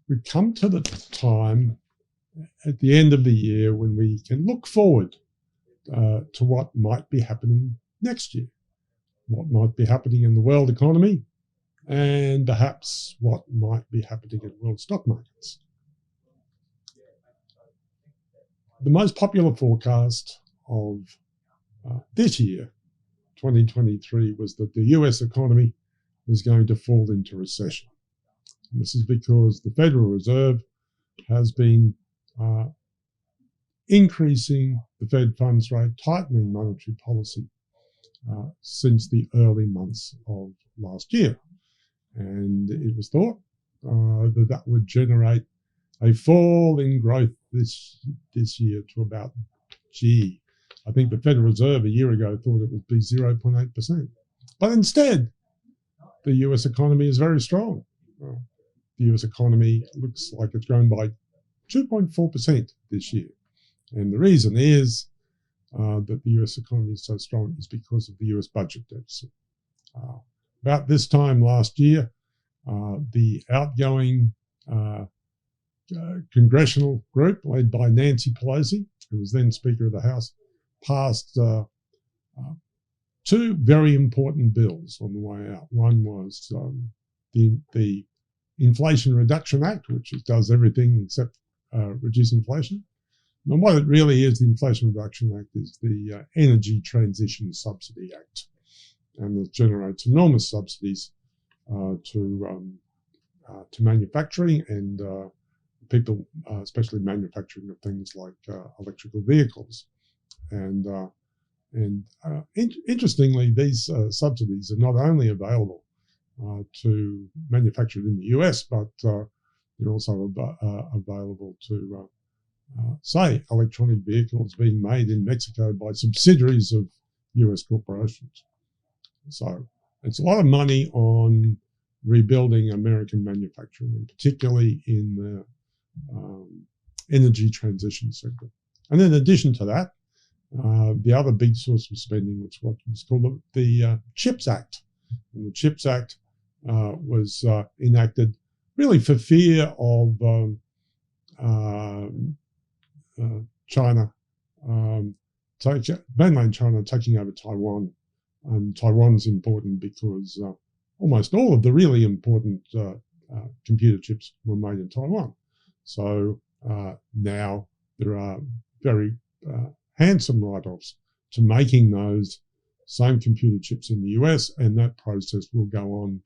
we've come to the time at the end of the year when we can look forward to what might be happening next year, what might be happening in the world economy, and perhaps what might be happening in world stock markets. The most popular forecast of this year, 2023, was that the US economy was going to fall into recession. And this is because the Federal Reserve has been increasing the Fed funds rate, tightening monetary policy since the early months of last year. And it was thought that would generate a fall in growth this year to about, I think the Federal Reserve a year ago thought it would be 0.8%. But instead, the US economy is very strong. The US economy looks like it's grown by 2.4% this year. And the reason is that the US economy is so strong is because of the US budget deficit. About this time last year, the outgoing congressional group led by Nancy Pelosi, who was then Speaker of the House, passed two very important bills on the way out. One was the Inflation Reduction Act, which does everything except reduce inflation. And what it really is, the Inflation Reduction Act, is the Energy Transition Subsidy Act. And it generates enormous subsidies to manufacturing and people, especially manufacturing of things like electrical vehicles. And interestingly, these subsidies are not only available to manufacture in the US, but they're also available to, say, electronic vehicles being made in Mexico by subsidiaries of US corporations. So it's a lot of money on rebuilding American manufacturing, and particularly in the energy transition sector. And in addition to that, the other big source of spending was what was called the CHIPS Act. And the CHIPS Act was enacted really for fear of China, mainland China taking over Taiwan. And Taiwan's important because almost all of the really important computer chips were made in Taiwan. So now there are very handsome write-offs to making those same computer chips in the US, and that process will go on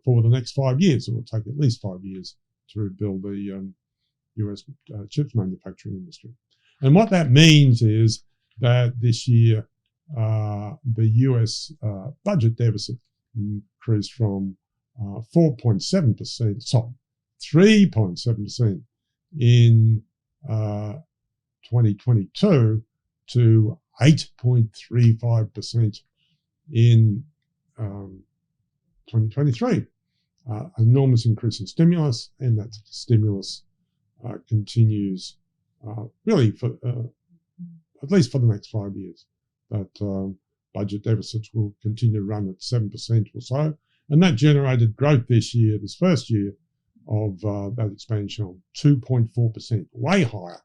for the next 5 years. It will take at least 5 years to rebuild the US chips manufacturing industry. And what that means is that this year the US budget deficit increased from 3.7% in 2022 to 8.35% in 2023. Enormous increase in stimulus, and that stimulus continues really for at least for the next 5 years. That budget deficits will continue to run at 7% or so, and that generated growth this year, this first year, of that expansion of 2.4%, way higher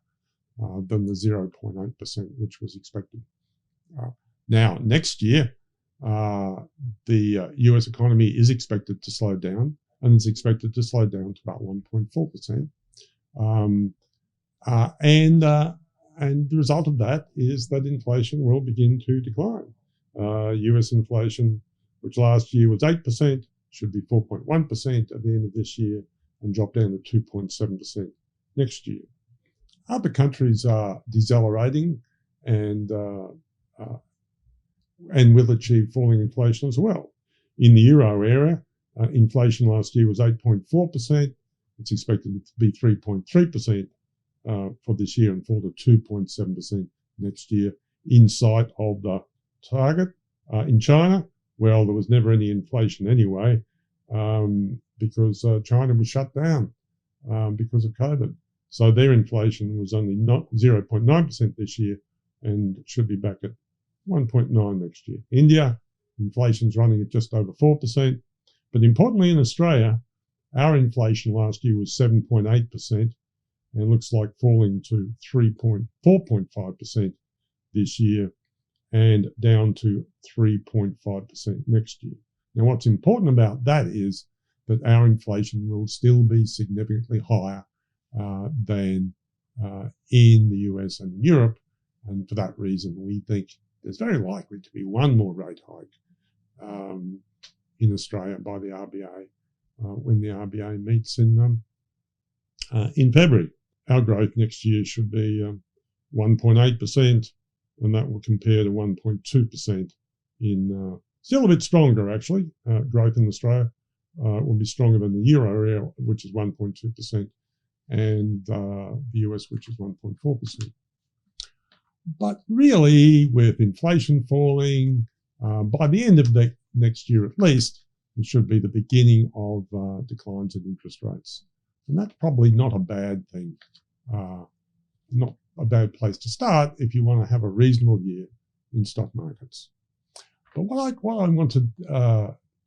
than the 0.8% which was expected. Now, next year, the US economy is expected to slow down, and it's expected to slow down to about 1.4%. And the result of that is that inflation will begin to decline. US inflation, which last year was 8%, should be 4.1% at the end of this year and drop down to 2.7% next year. Other countries are decelerating and will achieve falling inflation as well. In the euro area, inflation last year was 8.4%. It's expected to be 3.3% for this year and fall to 2.7% next year, in sight of the target. In China, well, there was never any inflation anyway, because China was shut down because of COVID. So their inflation was only 0.9% this year and should be back at 1.9 next year. India, inflation's running at just over 4%. But importantly in Australia, Our inflation last year was 7.8% and looks like falling to 4.5% this year and down to 3.5% next year. Now, what's important about that is that our inflation will still be significantly higher than in the US and Europe. And for that reason, we think there's very likely to be one more rate hike in Australia by the RBA when the RBA meets in February. Our growth next year should be 1.8%, and that will compare to 1.2% in still a bit stronger actually. Growth in Australia will be stronger than the euro area, which is 1.2%, and the US, which is 1.4%. But really, with inflation falling, by the end of the next year at least, it should be the beginning of declines in interest rates. And that's probably not a bad thing, not a bad place to start if you want to have a reasonable year in stock markets. But what I want to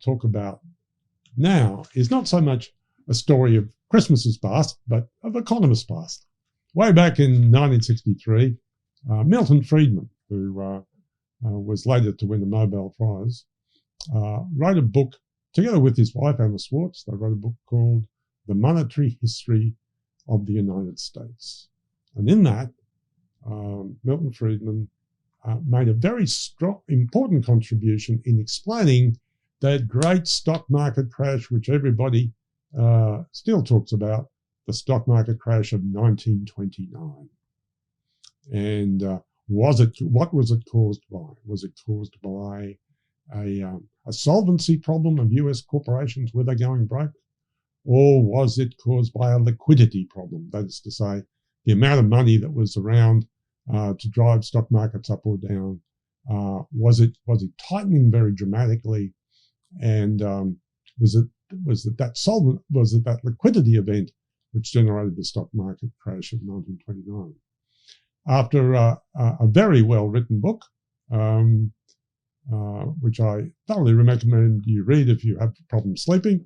talk about now is not so much a story of Christmases past, but of economists past. Way back in 1963, Milton Friedman, who was later to win the Nobel Prize, wrote a book together with his wife, Anna Swartz. They wrote a book called The Monetary History of the United States. And in that, Milton Friedman made a very important contribution in explaining that great stock market crash, which everybody still talks about, the stock market crash of 1929. And what was it caused by? Was it caused by a solvency problem of US corporations? Were they going broke? Or was it caused by a liquidity problem? That is to say, the amount of money that was around to drive stock markets up or down. Was it tightening very dramatically? And was it that liquidity event which generated the stock market crash of 1929? After a very well-written book, which I thoroughly recommend you read if you have problems sleeping,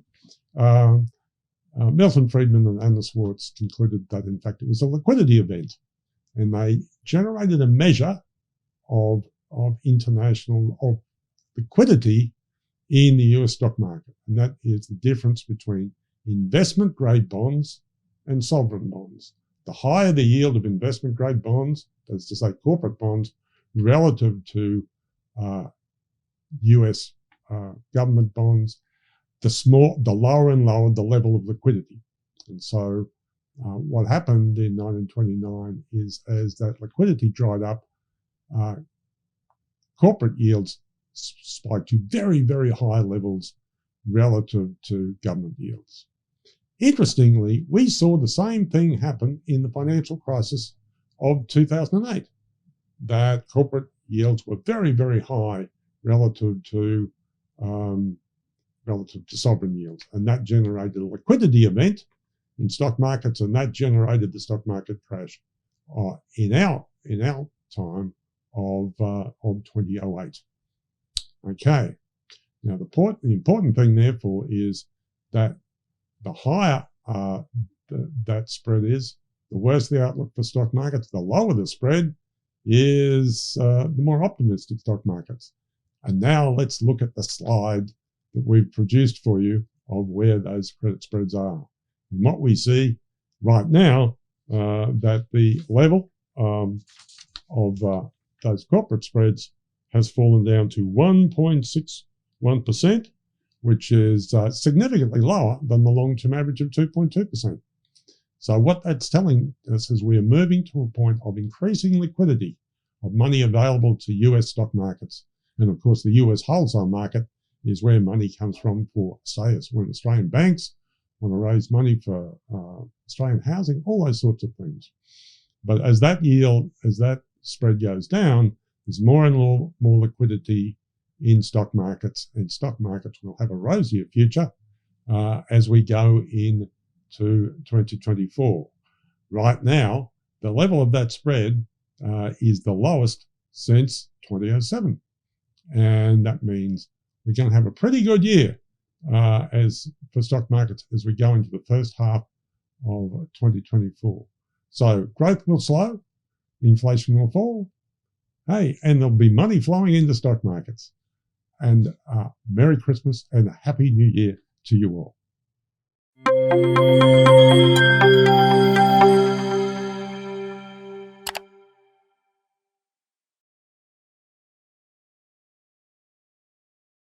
Milton Friedman and Anna Swartz concluded that, in fact, it was a liquidity event. And they generated a measure of liquidity in the US stock market. And that is the difference between investment-grade bonds and sovereign bonds. The higher the yield of investment-grade bonds, that is to say corporate bonds, relative to US government bonds, the lower and lower the level of liquidity. And so what happened in 1929 is, as that liquidity dried up, corporate yields spiked to very, very high levels relative to government yields. Interestingly, we saw the same thing happen in the financial crisis of 2008, that corporate yields were very, very high relative to sovereign yields. And that generated a liquidity event in stock markets, and that generated the stock market crash in our time of 2008. Okay. Now the important thing, therefore, is that the higher that spread is, the worse the outlook for stock markets. The lower the spread is, the more optimistic stock markets. And now let's look at the slide that we've produced for you of where those credit spreads are. And what we see right now, that the level of those corporate spreads has fallen down to 1.61%, which is significantly lower than the long-term average of 2.2%. So what that's telling us is we are moving to a point of increasing liquidity of money available to US stock markets. And of course, the US wholesale market is where money comes from for, say, when Australian banks want to raise money for Australian housing, all those sorts of things. But as that spread goes down, there's more and more liquidity in stock markets, and stock markets will have a rosier future as we go into 2024. Right now, the level of that spread is the lowest since 2007. And that means we're going to have a pretty good year as for stock markets as we go into the first half of 2024. So growth will slow, inflation will fall, hey, and there'll be money flowing into stock markets. And Merry Christmas and a Happy New Year to you all.